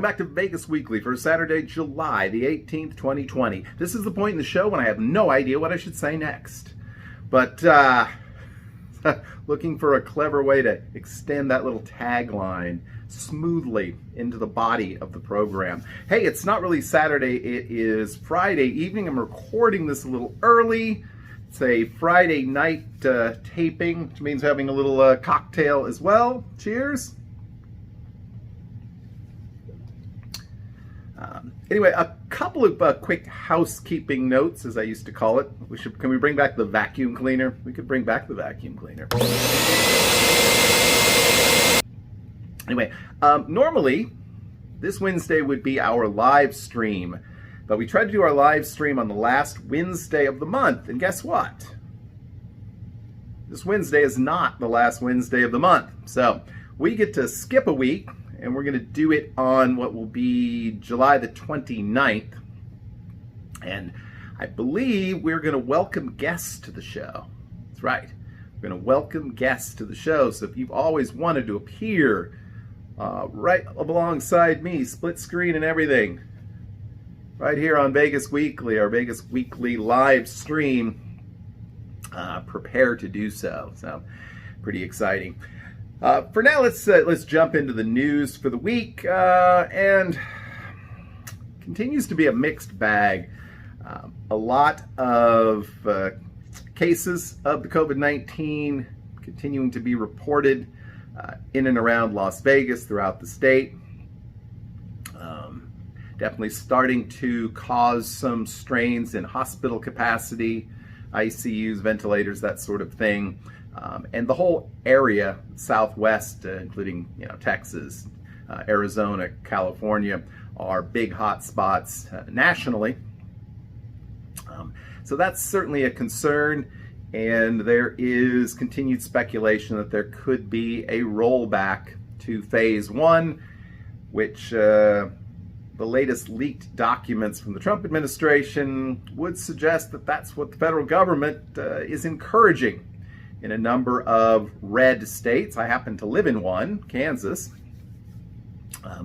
back to Vegas Weekly for Saturday, July the 18th, 2020. This is the point in the show when I have no idea what I should say next. But looking for a clever way to extend that little tagline smoothly into the body of the program. Hey, it's not really Saturday, it is Friday evening. I'm recording this a little early. It's a Friday night taping, which means having a little cocktail as well. Cheers. Anyway, a couple of quick housekeeping notes, as I used to call it. Can we bring back the vacuum cleaner? We could bring back the vacuum cleaner. Anyway, normally this Wednesday would be our live stream, but we tried to do our live stream on the last Wednesday of the month, and guess what? This Wednesday is not the last Wednesday of the month, so we get to skip a week. And we're going to do it on what will be July the 29th. And I believe we're going to welcome guests to the show. That's right. We're going to welcome guests to the show. So if you've always wanted to appear right alongside me, split screen and everything, right here on Vegas Weekly, our Vegas Weekly live stream, prepare to do so. So pretty exciting. For now, let's jump into the news for the week, and continues to be a mixed bag. A lot of cases of the COVID-19 continuing to be reported in and around Las Vegas, throughout the state. Definitely starting to cause some strains in hospital capacity, ICUs, ventilators, that sort of thing. And the whole area, Southwest, including Texas, Arizona, California, are big hot spots nationally. So that's certainly a concern, and there is continued speculation that there could be a rollback to phase one, which the latest leaked documents from the Trump administration would suggest that that's what the federal government is encouraging in a number of red states. I happen to live in one, Kansas.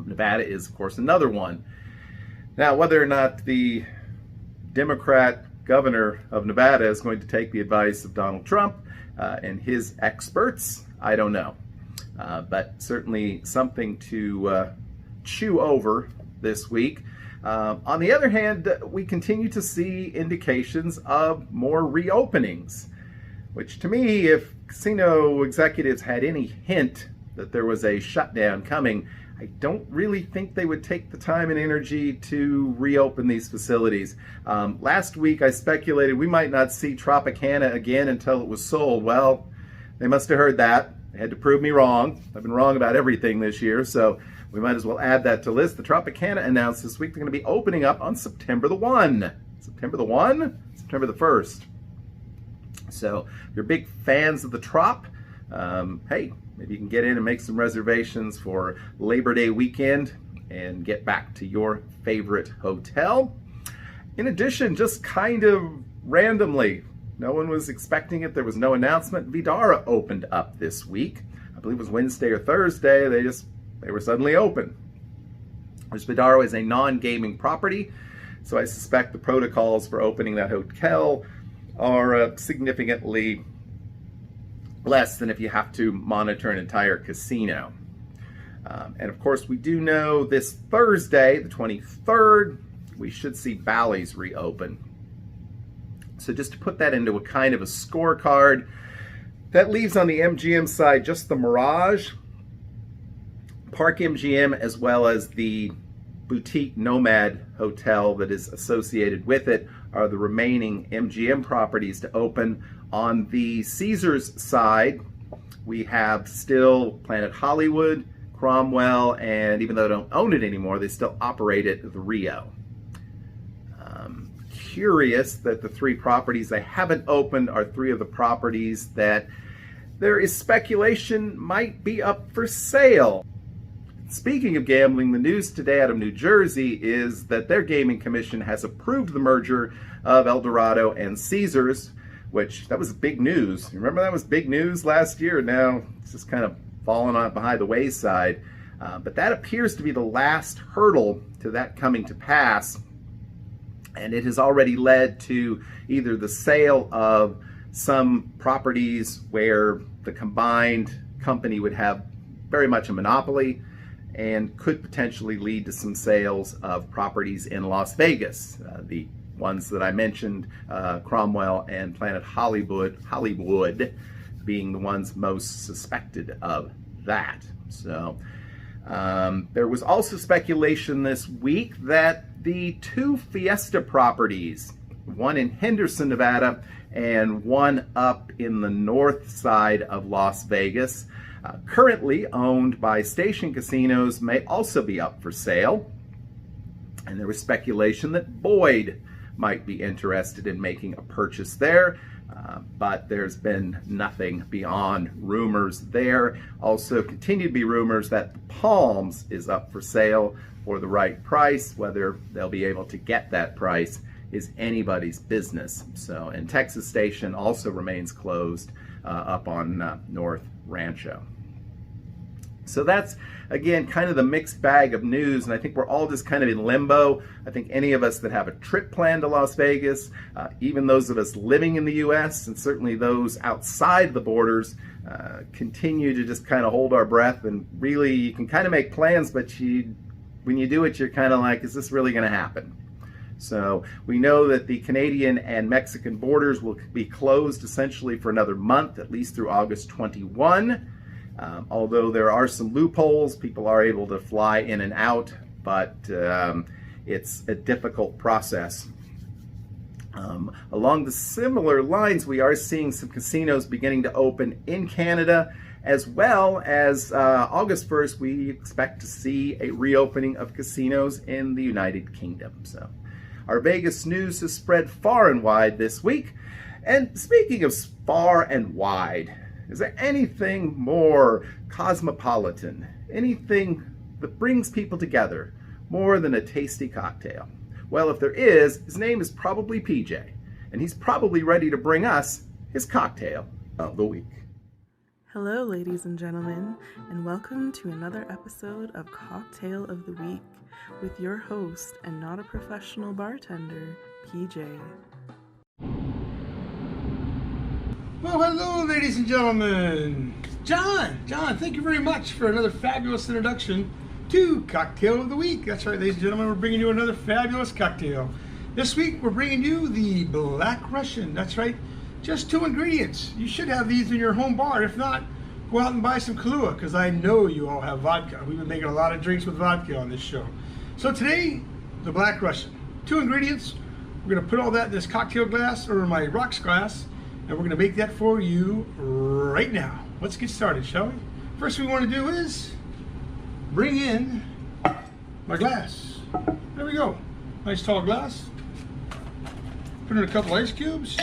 Nevada is, of course, another one. Now, whether or not the Democrat governor of Nevada is going to take the advice of Donald Trump and his experts, I don't know. But certainly something to chew over this week. On the other hand, we continue to see indications of more reopenings, which to me, if casino executives had any hint that there was a shutdown coming, I don't really think they would take the time and energy to reopen these facilities. Last week I speculated we might not see Tropicana again until it was sold. Well, they must have heard that. They had to prove me wrong. I've been wrong about everything this year, so we might as well add that to the list. The Tropicana announced this week they're going to be opening up on September the 1. September the 1? September the 1st. So if you're big fans of the Trop, hey, maybe you can get in and make some reservations for Labor Day weekend and get back to your favorite hotel. In addition, just kind of randomly, no one was expecting it, there was no announcement, Vidara opened up this week. I believe it was Wednesday or Thursday. They were suddenly open. Which Vidara is a non-gaming property, so I suspect the protocols for opening that hotel are significantly less than if you have to monitor an entire casino. And of course, we do know this Thursday, the 23rd, we should see Bally's reopen. So just to put that into a kind of a scorecard, that leaves on the MGM side just the Mirage, Park MGM, as well as the boutique Nomad hotel that is associated with it are the remaining MGM properties to open. On the Caesars side, we have still Planet Hollywood, Cromwell, and even though they don't own it anymore, they still operate it at the Rio. Curious that the three properties they haven't opened are three of the properties that there is speculation might be up for sale. Speaking of gambling, the news today out of New Jersey is that their gaming commission has approved the merger of Eldorado and Caesars, which that was big news. Remember that was big news last year? Now it's just kind of fallen on behind the wayside. But that appears to be the last hurdle to that coming to pass. And it has already led to either the sale of some properties where the combined company would have very much a monopoly, and could potentially lead to some sales of properties in Las Vegas. The ones that I mentioned, Cromwell and Planet Hollywood being the ones most suspected of that. So there was also speculation this week that the two Fiesta properties, one in Henderson, Nevada, and one up in the north side of Las Vegas, currently owned by Station Casinos, may also be up for sale. And there was speculation that Boyd might be interested in making a purchase there, but there's been nothing beyond rumors there. Also continue to be rumors that the Palms is up for sale for the right price. Whether they'll be able to get that price is anybody's business. So, and Texas Station also remains closed up on North Rancho. So that's, again, kind of the mixed bag of news, and I think we're all just kind of in limbo. I think any of us that have a trip planned to Las Vegas, even those of us living in the U.S., and certainly those outside the borders, continue to just kind of hold our breath. And really, you can kind of make plans, but when you do it, you're kind of like, is this really going to happen? So we know that the Canadian and Mexican borders will be closed essentially for another month, at least through August 21. Although there are some loopholes, people are able to fly in and out, but it's a difficult process. Along the similar lines, we are seeing some casinos beginning to open in Canada, as well as August 1st, we expect to see a reopening of casinos in the United Kingdom. So our Vegas news has spread far and wide this week. And speaking of far and wide, is there anything more cosmopolitan, anything that brings people together more than a tasty cocktail? Well, if there is, his name is probably PJ, and he's probably ready to bring us his cocktail of the week. Hello, ladies and gentlemen, and welcome to another episode of Cocktail of the Week with your host and not a professional bartender, PJ. Well, hello, ladies and gentlemen. John, thank you very much for another fabulous introduction to Cocktail of the Week. That's right, ladies and gentlemen, we're bringing you another fabulous cocktail. This week, we're bringing you the Black Russian. That's right, just 2 ingredients. You should have these in your home bar. If not, go out and buy some Kahlua, because I know you all have vodka. We've been making a lot of drinks with vodka on this show. So today, the Black Russian. 2 ingredients. We're going to put all that in this cocktail glass, or my rocks glass, and we're going to make that for you right now. Let's get started, shall we? First thing we want to do is bring in my glass. There we go. Nice tall glass. Put in a couple ice cubes.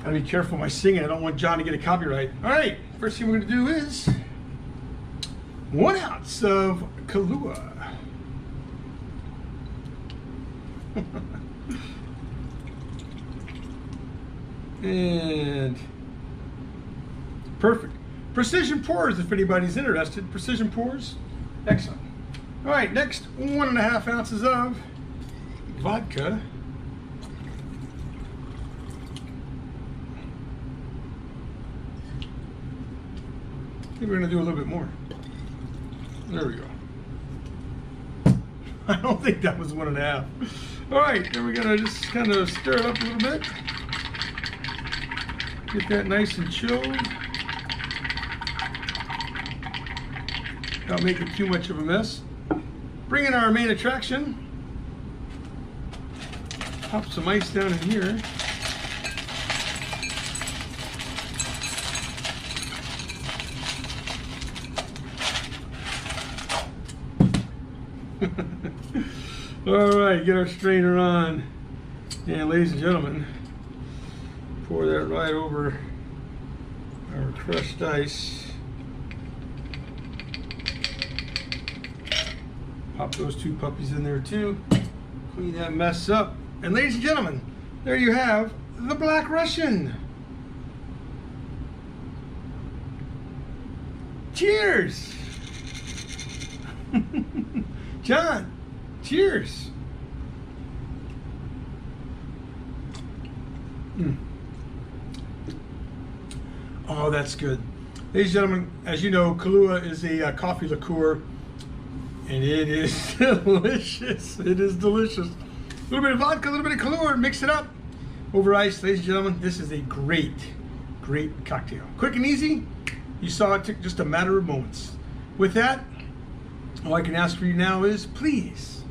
Gotta be careful with my singing. I don't want John to get a copyright. All right, first thing we're gonna do is 1 ounce of Kahlua. And perfect. Precision pours, if anybody's interested. Precision pours, excellent. All right, next 1.5 ounces of vodka. I think we're gonna do a little bit more. There we go. I don't think that was 1.5. All right, then we're gonna just kind of stir it up a little bit. Get that nice and chilled. Not make it too much of a mess. Bring in our main attraction. Pop some ice down in here. All right, get our strainer on. And ladies and gentlemen, pour that right over our crushed ice. Pop those 2 puppies in there too. Clean that mess up. And ladies and gentlemen, there you have the Black Russian. Cheers! John, cheers! Oh, that's good. Ladies and gentlemen, as you know, Kahlua is a coffee liqueur, and it is delicious. It is delicious. A little bit of vodka, a little bit of Kahlua, mix it up over ice. Ladies and gentlemen, this is a great, great cocktail. Quick and easy. You saw it took just a matter of moments. With that, all I can ask for you now is please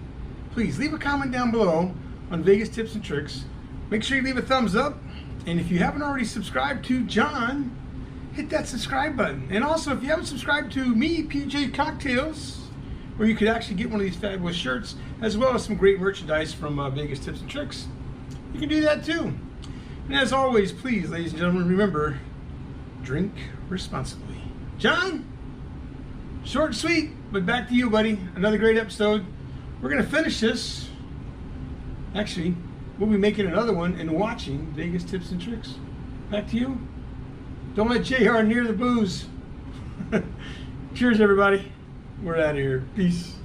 leave a comment down below on Vegas tips and tricks. Make sure you leave a thumbs up. And if you haven't already subscribed to John, hit that subscribe button. And also, if you haven't subscribed to me, PJ Cocktails, where you could actually get one of these fabulous shirts, as well as some great merchandise from Vegas Tips and Tricks, you can do that too. And as always, please, ladies and gentlemen, remember, drink responsibly. John, short and sweet, but back to you, buddy. Another great episode. We're going to finish this. Actually, we'll be making another one and watching Vegas Tips and Tricks. Back to you. Don't let JR near the booze. Cheers, everybody. We're out of here. Peace.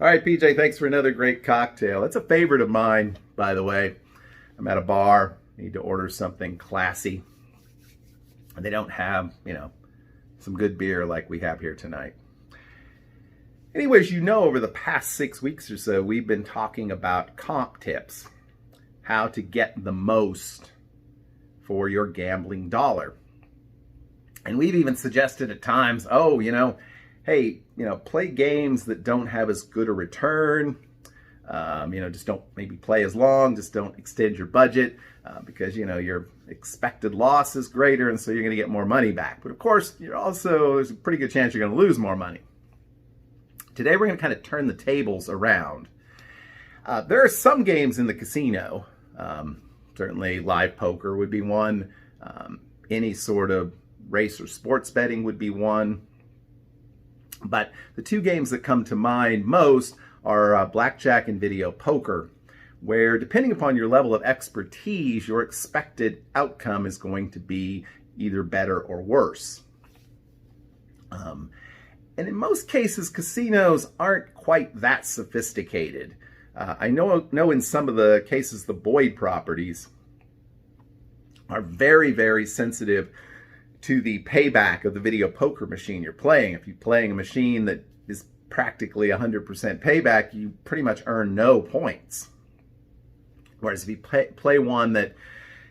All right, PJ, thanks for another great cocktail. It's a favorite of mine, by the way. I'm at a bar, need to order something classy, and they don't have, some good beer like we have here tonight. Anyways, over the past 6 weeks or so, we've been talking about comp tips, how to get the most for your gambling dollar. And we've even suggested at times, hey, play games that don't have as good a return. Just don't maybe play as long, just don't extend your budget because, your expected loss is greater and so you're going to get more money back. But of course, there's a pretty good chance you're going to lose more money. Today, we're going to kind of turn the tables around. There are some games in the casino, certainly live poker would be one, any sort of race or sports betting would be one. But the two games that come to mind most are blackjack and video poker, where depending upon your level of expertise, your expected outcome is going to be either better or worse. And in most cases, casinos aren't quite that sophisticated. I know in some of the cases, the Boyd properties are very, very sensitive to the payback of the video poker machine you're playing. If you're playing a machine that is practically 100% payback, you pretty much earn no points. Whereas if you play one that,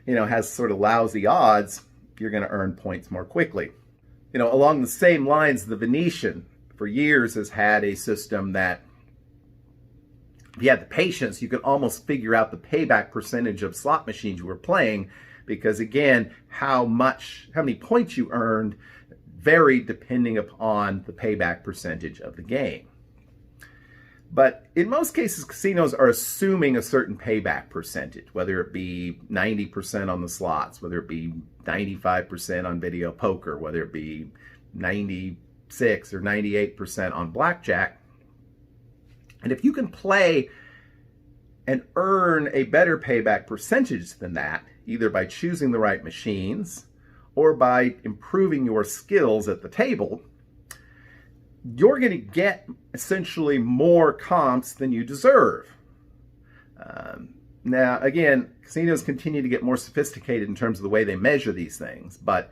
has sort of lousy odds, you're going to earn points more quickly. Along the same lines, the Venetian for years has had a system that if you had the patience, you could almost figure out the payback percentage of slot machines you were playing, because again, how many points you earned varied depending upon the payback percentage of the game. But in most cases, casinos are assuming a certain payback percentage, whether it be 90% on the slots, whether it be 95% on video poker, whether it be 96 or 98% on blackjack. And if you can play and earn a better payback percentage than that, either by choosing the right machines or by improving your skills at the table, you're going to get essentially more comps than you deserve. Now, again, casinos continue to get more sophisticated in terms of the way they measure these things. But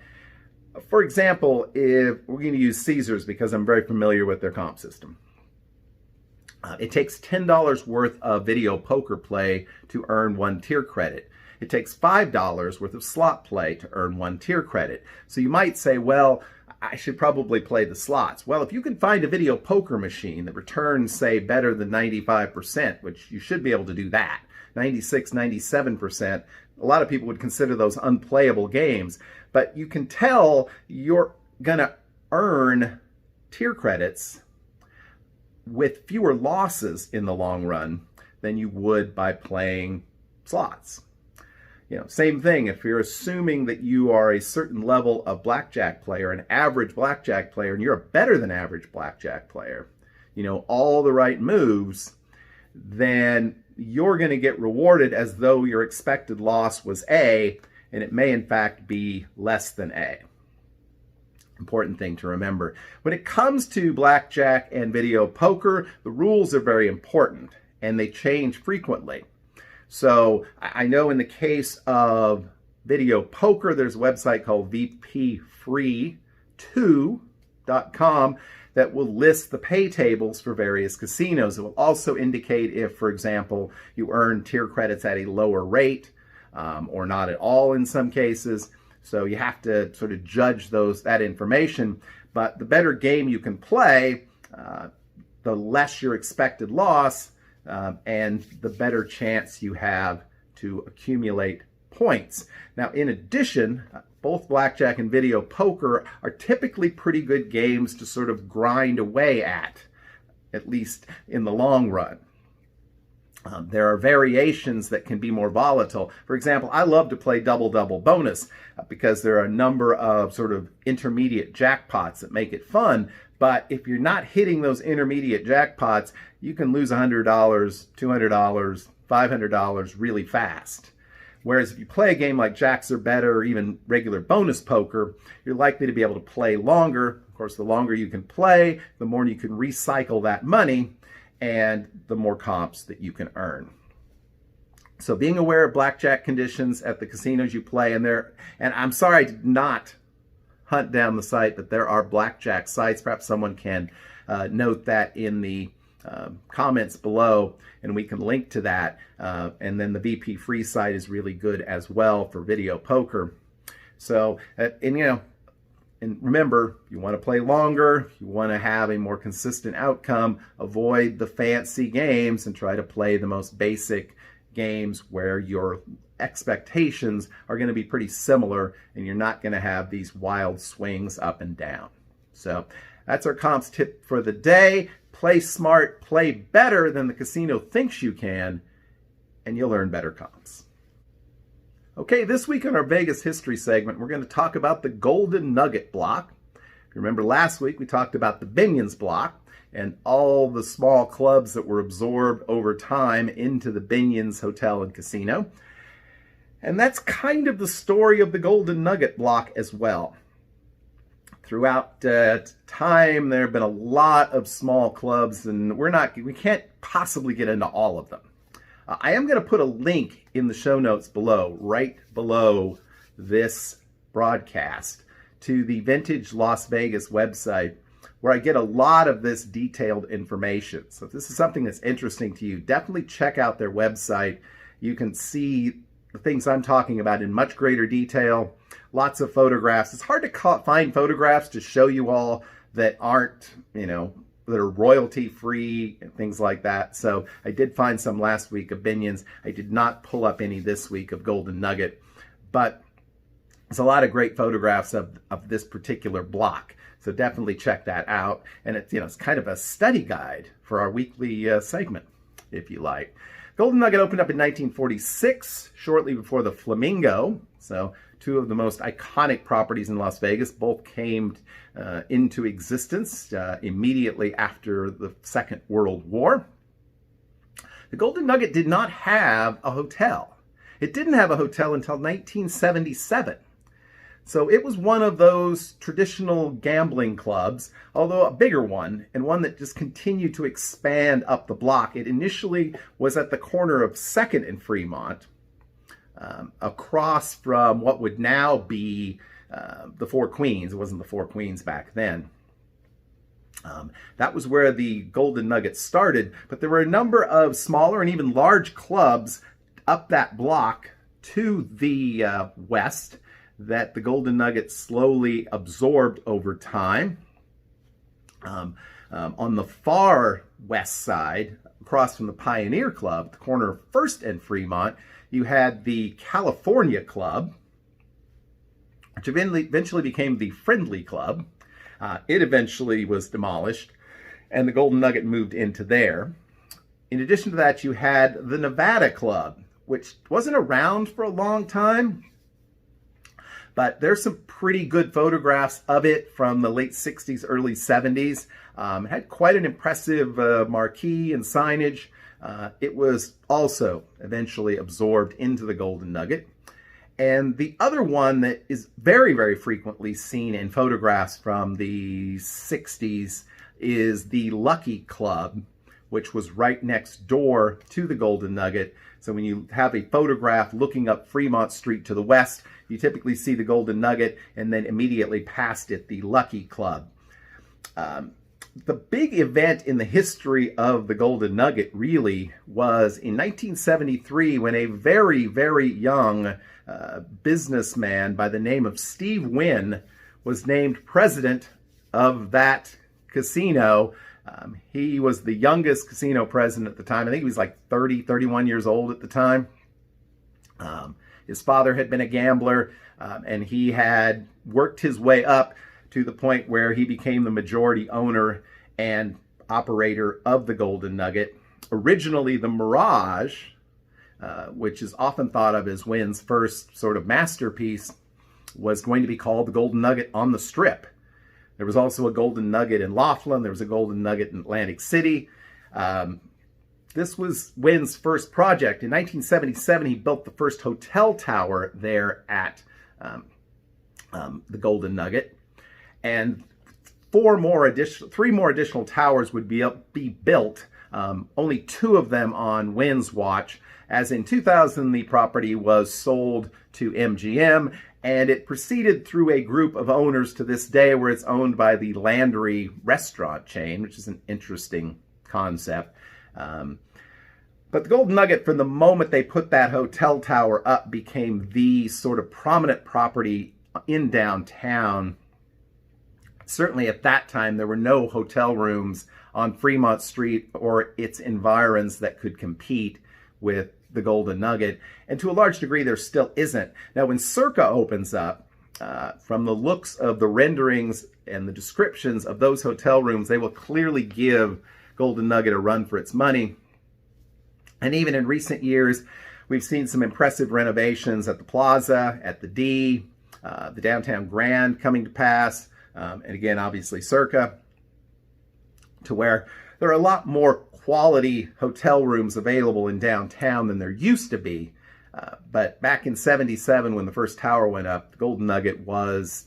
for example, if we're going to use Caesars because I'm very familiar with their comp system. It takes $10 worth of video poker play to earn 1 tier credit. It takes $5 worth of slot play to earn 1 tier credit. So you might say, well, I should probably play the slots. Well, if you can find a video poker machine that returns, say, better than 95%, which you should be able to do that, 96, 97%, a lot of people would consider those unplayable games, but you can tell you're going to earn tier credits with fewer losses in the long run than you would by playing slots. Same thing. If you're assuming that you are a certain level of blackjack player, an average blackjack player, and you're a better than average blackjack player, all the right moves, then you're going to get rewarded as though your expected loss was A, and it may in fact be less than A. Important thing to remember. When it comes to blackjack and video poker, the rules are very important, and they change frequently. So I know in the case of video poker, there's a website called vpfree2.com that will list the pay tables for various casinos. It will also indicate if, for example, you earn tier credits at a lower rate or not at all in some cases. So you have to sort of judge that information. But the better game you can play, the less your expected loss, and the better chance you have to accumulate points. Now, in addition, both blackjack and video poker are typically pretty good games to sort of grind away at least in the long run. There are variations that can be more volatile. For example, I love to play double-double bonus because there are a number of sort of intermediate jackpots that make it fun. But if you're not hitting those intermediate jackpots, you can lose $100, $200, $500 really fast. Whereas if you play a game like Jacks Are Better or even regular bonus poker, you're likely to be able to play longer. Of course, the longer you can play, the more you can recycle that money and the more comps that you can earn. So being aware of blackjack conditions at the casinos you play, and I'm sorry I did not hunt down the site, but there are blackjack sites. Perhaps someone can note that in the comments below, and we can link to that. And then the VP Free site is really good as well for video poker. So, and remember, you want to play longer, you want to have a more consistent outcome, avoid the fancy games and try to play the most basic games where your expectations are going to be pretty similar and you're not going to have these wild swings up and down. So that's our comps tip for the day. Play smart, play better than the casino thinks you can, and you'll earn better comps. Okay, this week on our Vegas history segment, we're going to talk about the Golden Nugget block. Remember last week we talked about the Binions block and all the small clubs that were absorbed over time into the Binions Hotel and Casino. And that's kind of the story of the Golden Nugget block as well. Throughout time, there have been a lot of small clubs, and we can't possibly get into all of them. I am going to put a link in the show notes below, right below this broadcast, to the Vintage Las Vegas website, where I get a lot of this detailed information. So if this is something that's interesting to you, definitely check out their website. You can see the things I'm talking about in much greater detail, lots of photographs. It's hard to find photographs to show you all that aren't, that are royalty free and things like that. So I did find some last week of Binions. I did not pull up any this week of Golden Nugget, but there's a lot of great photographs of this particular block. So definitely check that out. And it's, it's kind of a study guide for our weekly segment, if you like. Golden Nugget opened up in 1946, shortly before the Flamingo. So two of the most iconic properties in Las Vegas, both came into existence immediately after the Second World War. The Golden Nugget did not have a hotel. It didn't have a hotel until 1977. So it was one of those traditional gambling clubs, although a bigger one, and one that just continued to expand up the block. It initially was at the corner of 2nd and Fremont, across from what would now be the Four Queens. It wasn't the Four Queens back then. That was where the Golden Nugget started, but there were a number of smaller and even large clubs up that block to the west that the Golden Nugget slowly absorbed over time. On the far west side, across from the Pioneer Club, the corner of 1st and Fremont, you had the California Club, which eventually became the Friendly Club. It eventually was demolished, and the Golden Nugget moved into there. In addition to that, you had the Nevada Club, which wasn't around for a long time. But there's some pretty good photographs of it from the late 60s, early 70s. It had quite an impressive marquee and signage. It was also eventually absorbed into the Golden Nugget. And the other one that is very, very frequently seen in photographs from the 60s is the Lucky Club, which was right next door to the Golden Nugget. So when you have a photograph looking up Fremont Street to the west, you typically see the Golden Nugget, and then immediately past it, the Lucky Club. The big event in the history of the Golden Nugget really was in 1973 when a very, very young businessman by the name of Steve Wynn was named president of that casino. He was the youngest casino president at the time. I think he was like 30, 31 years old at the time. His father had been a gambler, and he had worked his way up to the point where he became the majority owner and operator of the Golden Nugget. Originally, the Mirage, which is often thought of as Wynn's first sort of masterpiece, was going to be called the Golden Nugget on the Strip. There was also a Golden Nugget in Laughlin. There was a Golden Nugget in Atlantic City. This was Wynn's first project. In 1977, he built the first hotel tower there at the Golden Nugget. And three more additional towers would be built, only 2 of them on Wynn's watch, as in 2000 the property was sold to MGM, and it proceeded through a group of owners to this day where it's owned by the Landry restaurant chain, which is an interesting concept. But the Golden Nugget, from the moment they put that hotel tower up, became the sort of prominent property in downtown. Certainly at that time, there were no hotel rooms on Fremont Street or its environs that could compete with the Golden Nugget. And to a large degree, there still isn't. Now, when Circa opens up, from the looks of the renderings and the descriptions of those hotel rooms, they will clearly give Golden Nugget a run for its money. And even in recent years, we've seen some impressive renovations at the Plaza, at the D, the Downtown Grand coming to pass, and again, obviously Circa, to where there are a lot more quality hotel rooms available in downtown than there used to be. But back in '77, when the first tower went up, the Golden Nugget was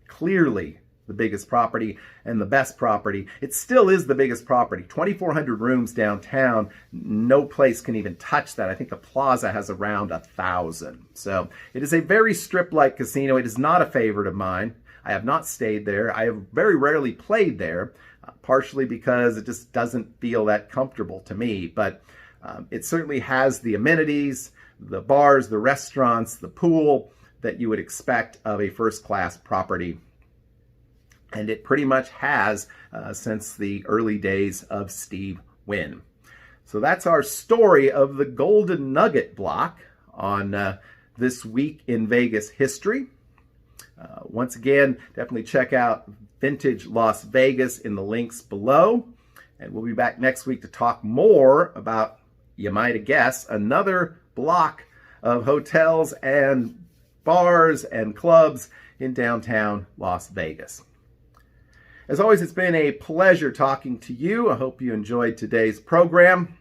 clearly the biggest property and the best property. It still is the biggest property. 2,400 rooms downtown. No place can even touch that. I think the Plaza has around 1,000. So it is a very strip-like casino. It is not a favorite of mine. I have not stayed there. I have very rarely played there, partially because it just doesn't feel that comfortable to me. But it certainly has the amenities, the bars, the restaurants, the pool that you would expect of a first-class property. And it pretty much has since the early days of Steve Wynn. So that's our story of the Golden Nugget block on This Week in Vegas History. Once again, definitely check out Vintage Las Vegas in the links below. And we'll be back next week to talk more about, you might have guessed, another block of hotels and bars and clubs in downtown Las Vegas. As always, it's been a pleasure talking to you. I hope you enjoyed today's program.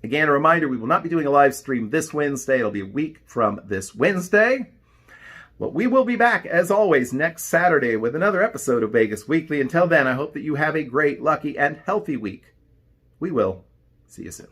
Again, a reminder, we will not be doing a live stream this Wednesday. It'll be a week from this Wednesday. But we will be back, as always, next Saturday with another episode of Vegas Weekly. Until then, I hope that you have a great, lucky, and healthy week. We will see you soon.